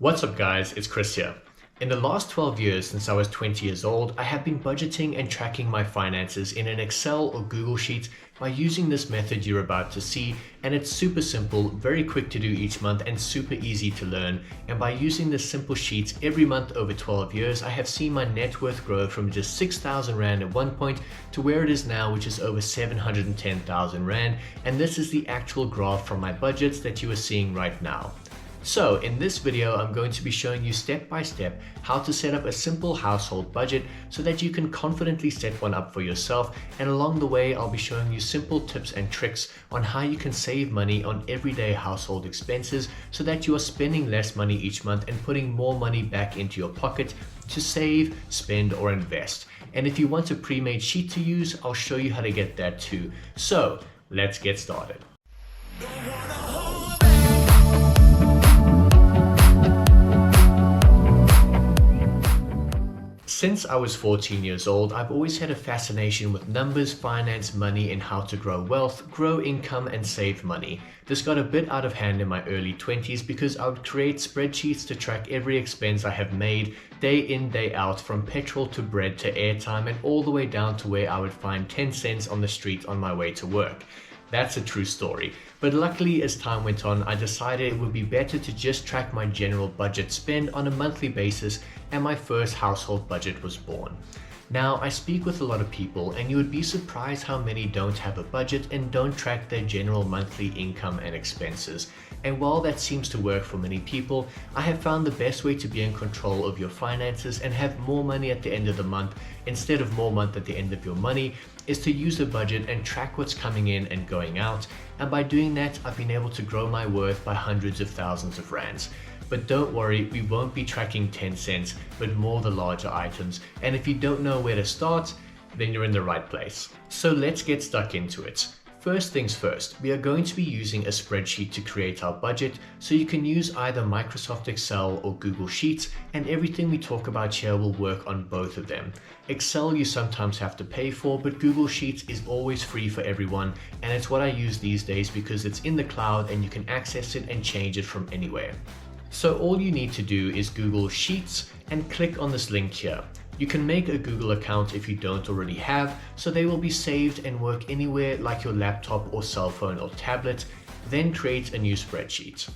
What's up guys, it's Chris here. In the last 12 years since I was 20 years old, I have been budgeting and tracking my finances in an Excel or Google Sheet by using this method you're about to see, and it's super simple, very quick to do each month and super easy to learn. And by using this simple sheet every month over 12 years, I have seen my net worth grow from just 6,000 Rand at one point to where it is now, which is over 710,000 Rand. And this is the actual graph from my budgets that you are seeing right now. So in this video, I'm going to be showing you step by step how to set up a simple household budget so that you can confidently set one up for yourself. And along the way, I'll be showing you simple tips and tricks on how you can save money on everyday household expenses so that you are spending less money each month and putting more money back into your pocket to save, spend, or invest. And if you want a pre-made sheet to use, I'll show you how to get that too. So let's get started. Since I was 14 years old, I've always had a fascination with numbers, finance, money, and how to grow wealth, grow income, and save money. This got a bit out of hand in my early 20s because I would create spreadsheets to track every expense I have made day in, day out, from petrol to bread to airtime, and all the way down to where I would find 10 cents on the street on my way to work. That's a true story. But luckily, as time went on, I decided it would be better to just track my general budget spend on a monthly basis, and my first household budget was born. Now, I speak with a lot of people, and you would be surprised how many don't have a budget and don't track their general monthly income and expenses. And while that seems to work for many people, I have found the best way to be in control of your finances and have more money at the end of the month instead of more month at the end of your money is to use a budget and track what's coming in and going out. And by doing that, I've been able to grow my worth by hundreds of thousands of rands. But don't worry, we won't be tracking 10 cents, but more the larger items. And if you don't know where to start, then you're in the right place. So let's get stuck into it. First things first, we are going to be using a spreadsheet to create our budget, so you can use either Microsoft Excel or Google Sheets, and everything we talk about here will work on both of them. Excel you sometimes have to pay for, but Google Sheets is always free for everyone, and it's what I use these days because it's in the cloud and you can access it and change it from anywhere. So all you need to do is Google Sheets and click on this link here. You can make a Google account if you don't already have, so they will be saved and work anywhere like your laptop or cell phone or tablet. Then create a new spreadsheet.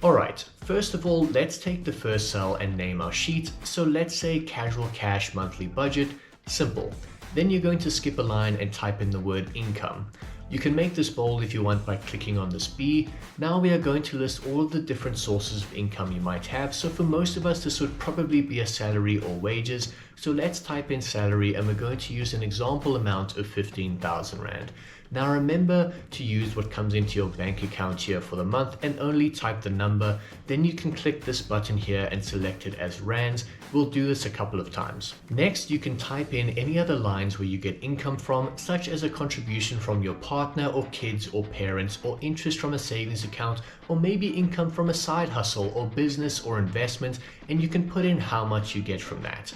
Alright, first of all, let's take the first cell and name our sheet. So let's say casual cash monthly budget, simple. Then you're going to skip a line and type in the word income. You can make this bold if you want by clicking on this B. Now we are going to list all of the different sources of income you might have. So for most of us, this would probably be a salary or wages. So let's type in salary, and we're going to use an example amount of 15,000 Rand. Now remember to use what comes into your bank account here for the month and only type the number. Then you can click this button here and select it as rands. We'll do this a couple of times. Next, you can type in any other lines where you get income from, such as a contribution from your partner or kids or parents, or interest from a savings account, or maybe income from a side hustle or business or investment, and you can put in how much you get from that.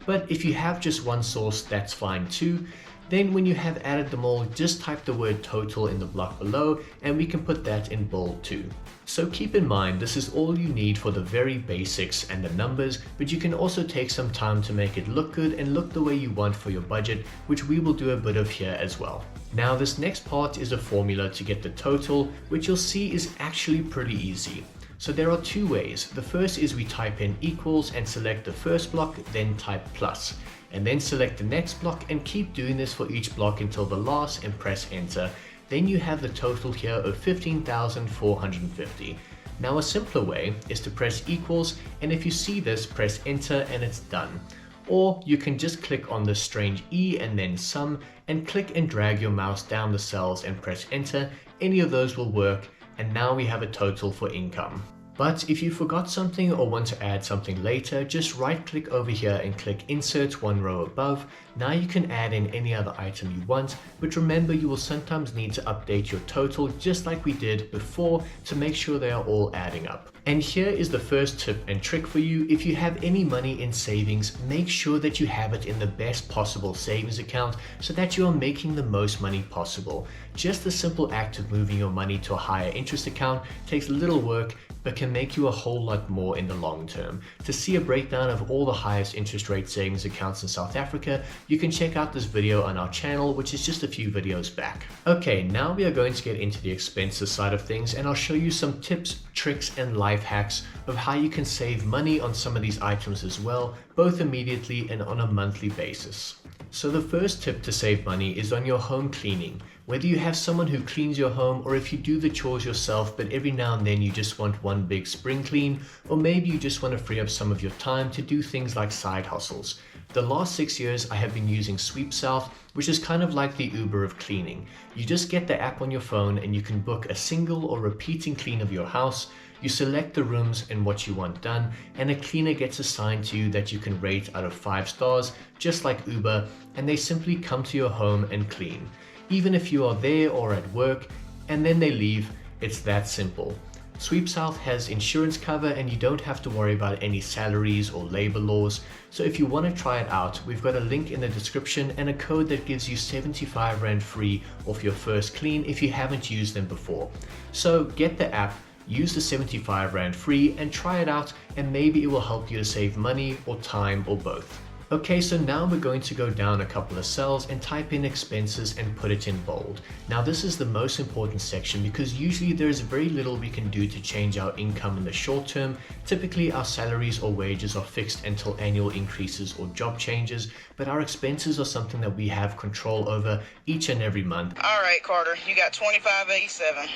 But if you have just one source, that's fine too. Then when you have added them all, just type the word total in the block below, and we can put that in bold too. So keep in mind, this is all you need for the very basics and the numbers, but you can also take some time to make it look good and look the way you want for your budget, which we will do a bit of here as well. Now this next part is a formula to get the total, which you'll see is actually pretty easy. So there are two ways. The first is we type in equals and select the first block, then type plus, and then select the next block and keep doing this for each block until the last and press enter. Then you have the total here of 15,450. Now a simpler way is to press equals, and if you see this, press enter and it's done. Or you can just click on the strange E and then sum and click and drag your mouse down the cells and press enter. Any of those will work. And now we have a total for income. But if you forgot something or want to add something later, just right click over here and click insert one row above. Now you can add in any other item you want, but remember you will sometimes need to update your total just like we did before to make sure they are all adding up. And here is the first tip and trick for you. If you have any money in savings, make sure that you have it in the best possible savings account so that you are making the most money possible. Just the simple act of moving your money to a higher interest account takes little work, but can make you a whole lot more in the long term. To see a breakdown of all the highest interest rate savings accounts in South Africa, you can check out this video on our channel, which is just a few videos back. Okay, now we are going to get into the expenses side of things, and I'll show you some tips, tricks, and life hacks of how you can save money on some of these items as well, both immediately and on a monthly basis. So the first tip to save money is on your home cleaning. Whether you have someone who cleans your home, or if you do the chores yourself but every now and then you just want one big spring clean, or maybe you just want to free up some of your time to do things like side hustles. The last 6 years I have been using Sweep South, which is kind of like the Uber of cleaning. You just get the app on your phone and you can book a single or repeating clean of your house. You select the rooms and what you want done, and a cleaner gets assigned to you that you can rate out of 5 stars, just like Uber, and they simply come to your home and clean. Even if you are there or at work and then they leave, it's that simple. Sweep South has insurance cover and you don't have to worry about any salaries or labor laws. So if you want to try it out, we've got a link in the description and a code that gives you 75 Rand free off your first clean if you haven't used them before. So get the app, use the 75 Rand free and try it out, and maybe it will help you to save money or time or both. Okay, so now we're going to go down a couple of cells and type in expenses and put it in bold. Now this is the most important section because usually there is very little we can do to change our income in the short term. Typically our salaries or wages are fixed until annual increases or job changes, but our expenses are something that we have control over each and every month. All right, Carter, you got 2587.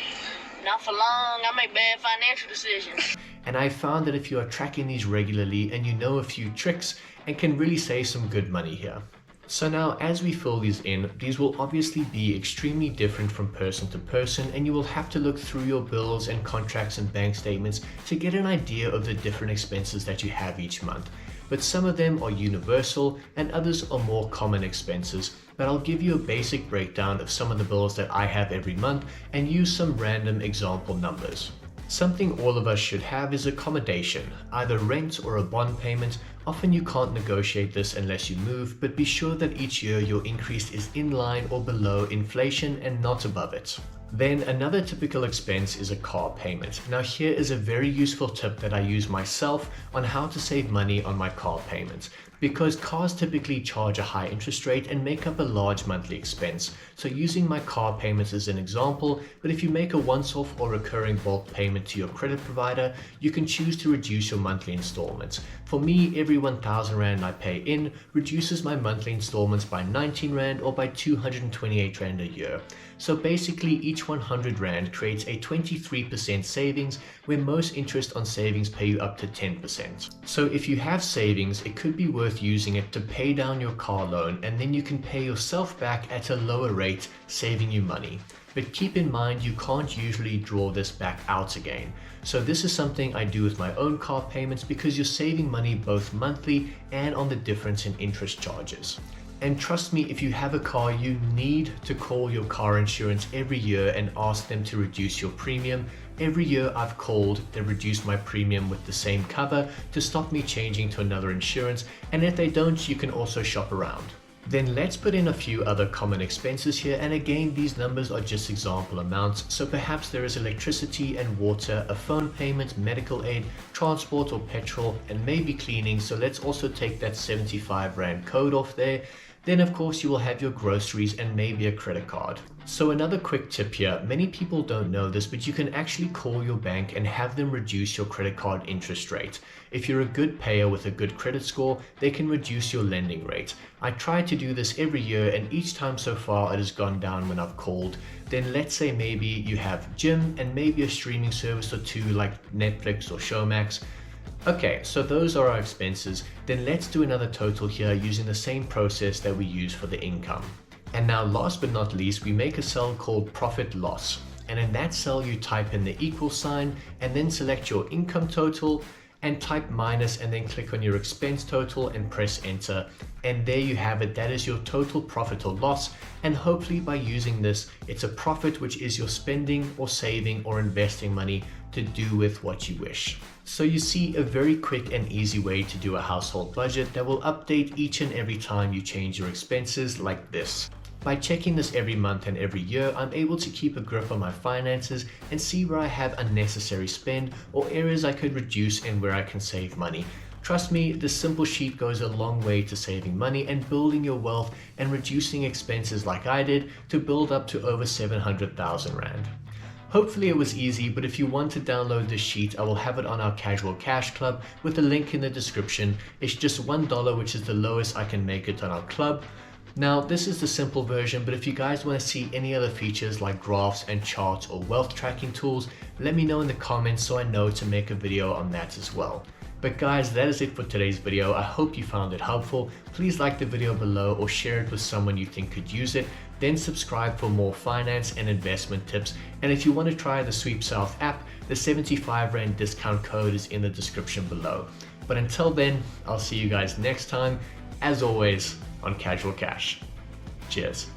Not for long, I make bad financial decisions. And I found that if you are tracking these regularly and you know a few tricks, and can really save some good money here. So now as we fill these in, these will obviously be extremely different from person to person, and you will have to look through your bills and contracts and bank statements to get an idea of the different expenses that you have each month. But some of them are universal and others are more common expenses, but I'll give you a basic breakdown of some of the bills that I have every month and use some random example numbers. Something all of us should have is accommodation, either rent or a bond payment. Often you can't negotiate this unless you move, but be sure that each year your increase is in line or below inflation and not above it. Then another typical expense is a car payment. Now here is a very useful tip that I use myself on how to save money on my car payments, because cars typically charge a high interest rate and make up a large monthly expense. So using my car payments as an example, but if you make a once-off or recurring bulk payment to your credit provider, you can choose to reduce your monthly installments. For me, every 1,000 Rand I pay in reduces my monthly installments by 19 Rand or by 228 Rand a year. So basically each 100 Rand creates a 23% savings, where most interest on savings pay you up to 10%. So if you have savings, it could be worth using it to pay down your car loan, and then you can pay yourself back at a lower rate, saving you money. But keep in mind you can't usually draw this back out again. So this is something I do with my own car payments because you're saving money both monthly and on the difference in interest charges. And trust me, if you have a car, you need to call your car insurance every year and ask them to reduce your premium. Every year I've called, they reduced my premium with the same cover to stop me changing to another insurance, and if they don't, you can also shop around. Then let's put in a few other common expenses here, and again these numbers are just example amounts, so perhaps there is electricity and water, a phone payment, medical aid, transport or petrol, and maybe cleaning, so let's also take that 75 Rand code off there. Then of course you will have your groceries and maybe a credit card. So another quick tip here, many people don't know this, but you can actually call your bank and have them reduce your credit card interest rate. If you're a good payer with a good credit score, they can reduce your lending rate. I try to do this every year, and each time so far it has gone down when I've called. Then let's say maybe you have gym and maybe a streaming service or two like Netflix or Showmax. Okay, so those are our expenses. Then let's do another total here using the same process that we use for the income. And now last but not least, we make a cell called profit loss. And in that cell you type in the equal sign and then select your income total and type minus and then click on your expense total and press enter. And there you have it, that is your total profit or loss. And hopefully by using this, it's a profit which is your spending or saving or investing money to do with what you wish. So you see a very quick and easy way to do a household budget that will update each and every time you change your expenses like this. By checking this every month and every year, I'm able to keep a grip on my finances and see where I have unnecessary spend or areas I could reduce and where I can save money. Trust me, this simple sheet goes a long way to saving money and building your wealth and reducing expenses like I did to build up to over 700,000 Rand. Hopefully it was easy, but if you want to download this sheet, I will have it on our Casual Cash Club with a link in the description. It's just $1, which is the lowest I can make it on our club. Now, this is the simple version, but if you guys want to see any other features like graphs and charts or wealth tracking tools, let me know in the comments so I know to make a video on that as well. But guys, that is it for today's video. I hope you found it helpful. Please like the video below or share it with someone you think could use it. Then subscribe for more finance and investment tips. And if you want to try the Sweep South app, the 75 Rand discount code is in the description below. But until then, I'll see you guys next time, as always, on Casual Cash. Cheers.